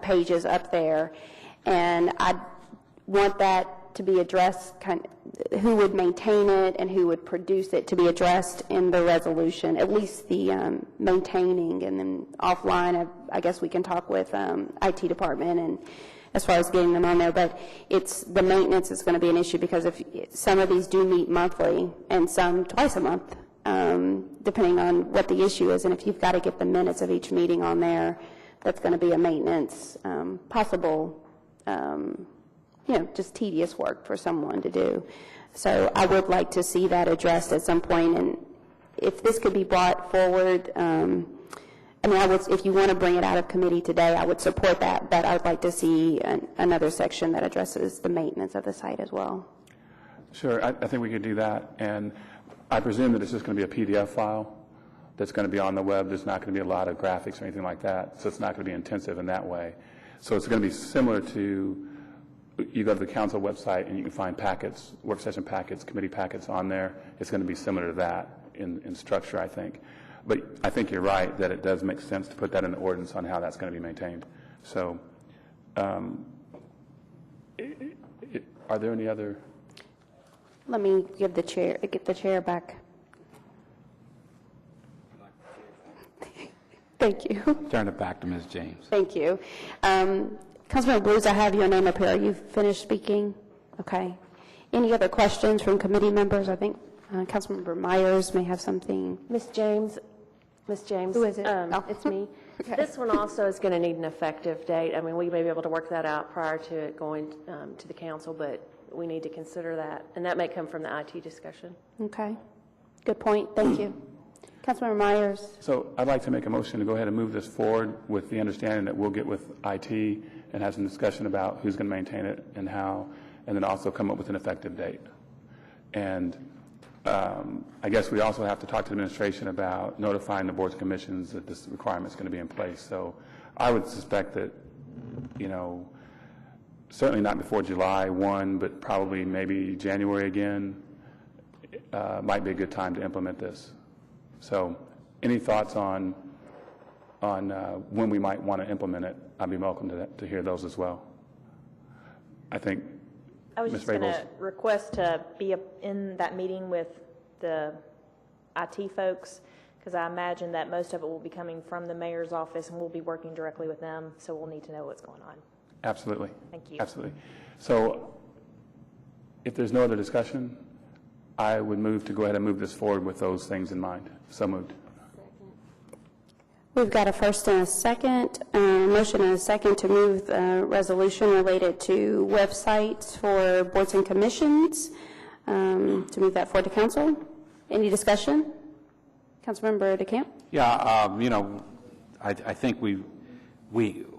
pages up there, and I want that to be addressed, who would maintain it and who would produce it, to be addressed in the resolution, at least the maintaining, and then offline, I guess we can talk with IT department and as far as getting them on there, but the maintenance is going to be an issue because if some of these do meet monthly and some twice a month, depending on what the issue is, and if you've got to get the minutes of each meeting on there, that's going to be a maintenance possible just tedious work for someone to do. So I would like to see that addressed at some point, and if this could be brought forward, if you want to bring it out of committee today, I would support that, but I'd like to see another section that addresses the maintenance of the site as well. Sure, I think we could do that, and I presume that it's just going to be a PDF file that's going to be on the web. There's not going to be a lot of graphics or anything like that, so it's not going to be intensive in that way. So it's going to be similar to, you go to the council website and you can find packets, work session packets, committee packets on there. It's going to be similar to that in structure, I think. But I think you're right that it does make sense to put that in the ordinance on how that's going to be maintained. So are there any other? Let me get the chair back. Thank you. Turn it back to Ms. James. Thank you. Councilmember Blues, I have your name up here. Are you finished speaking? Okay. Any other questions from committee members? I think Councilmember Myers may have something. Ms. James. Who is it? It's me. This one also is going to need an effective date. I mean, we may be able to work that out prior to it going to the council, but we need to consider that. And that may come from the IT discussion. Okay. Good point. Thank you. Councilmember Myers. So I'd like to make a motion to go ahead and move this forward with the understanding that we'll get with IT and have some discussion about who's going to maintain it and how, and then also come up with an effective date. And I guess we also have to talk to the administration about notifying the boards and commissions that this requirement is going to be in place. So I would suspect that, certainly not before July 1, but probably maybe January again, might be a good time to implement this. So any thoughts on when we might want to implement it? I'd be welcome to hear those as well. I think I was Ms. just going to Rabels. request to be in that meeting with the IT folks, because I imagine that most of it will be coming from the mayor's office, and we'll be working directly with them, so we'll need to know what's going on. Absolutely. Thank you. Absolutely. So if there's no other discussion, I would move to go ahead and move this forward with those things in mind. So moved. We've got a first and a second, motion and a second to move the resolution related to websites for boards and commissions, to move that forward to council. Any discussion? Councilmember DeCamp? Yeah, I think we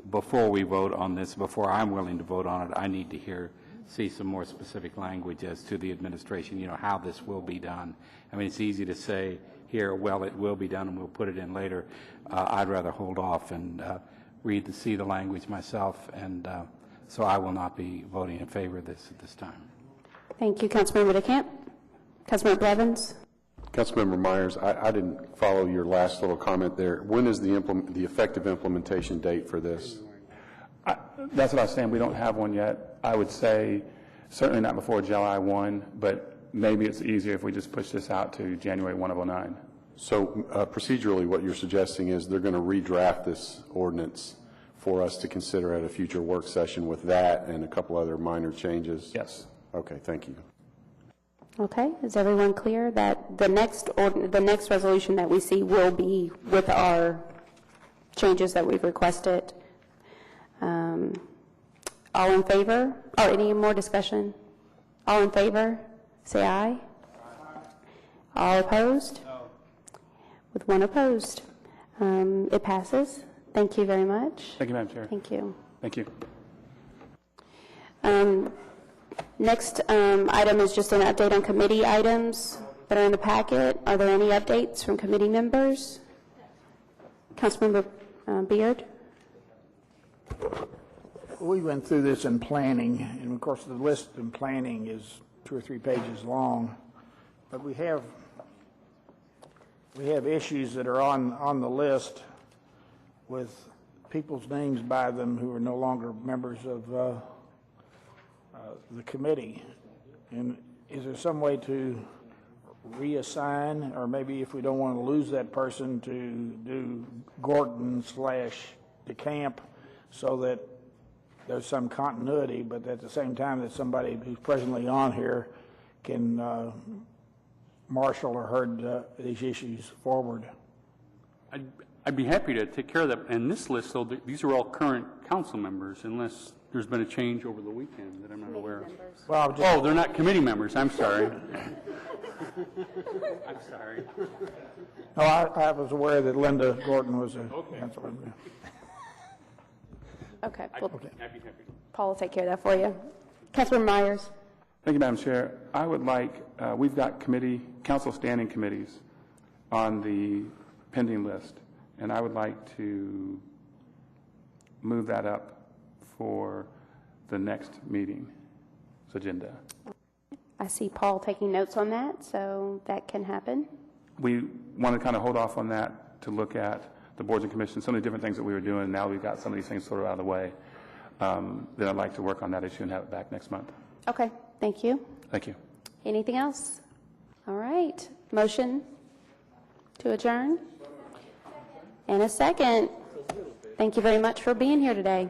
before we vote on this, before I'm willing to vote on it, I need to see some more specific language as to the administration, how this will be done. I mean, it's easy to say here, well, it will be done and we'll put it in later. I'd rather hold off and see the language myself, and so I will not be voting in favor of this at this time. Thank you, Councilmember DeCamp. Councilmember Blevins? Councilmember Myers, I didn't follow your last little comment there. When is the effective implementation date for this? That's what I was saying. We don't have one yet. I would say certainly not before July 1, but maybe it's easier if we just push this out to January 1 of 2009. So procedurally, what you're suggesting is they're going to redraft this ordinance for us to consider at a future work session with that and a couple other minor changes? Yes. Okay, thank you. Okay, is everyone clear that the next resolution that we see will be with our changes that we've requested? All in favor? Or any more discussion? All in favor? Say aye. All opposed? No. With one opposed. It passes. Thank you very much. Thank you, Madam Chair. Thank you. Thank you. Next item is just an update on committee items that are in the packet. Are there any updates from committee members? Councilmember Beard? We went through this in planning, and of course the list in planning is 2 or 3 pages long, but we have issues that are on the list with people's names by them who are no longer members of the committee. And is there some way to reassign, or maybe if we don't want to lose that person, to do Gorton/DeCamp so that there's some continuity, but at the same time that somebody who's presently on here can marshal or herd these issues forward? I'd be happy to take care of that. And this list, though, these are all current council members, unless there's been a change over the weekend that I'm not aware of. Well, oh, they're not committee members. I'm sorry. I'm sorry. No, I was aware that Linda Gordon was a council member. Okay. I'd be happy to. Paul will take care of that for you. Councilmember Myers? Thank you, Madam Chair. I would like, we've got council standing committees on the pending list, and I would like to move that up for the next meeting's agenda. I see Paul taking notes on that, so that can happen. We want to kind of hold off on that to look at the boards and commissions, some of the different things that we were doing. Now we've got some of these things sort of out of the way. Then I'd like to work on that issue and have it back next month. Okay, thank you. Thank you. Anything else? All right. Motion to adjourn? And a second. Thank you very much for being here today.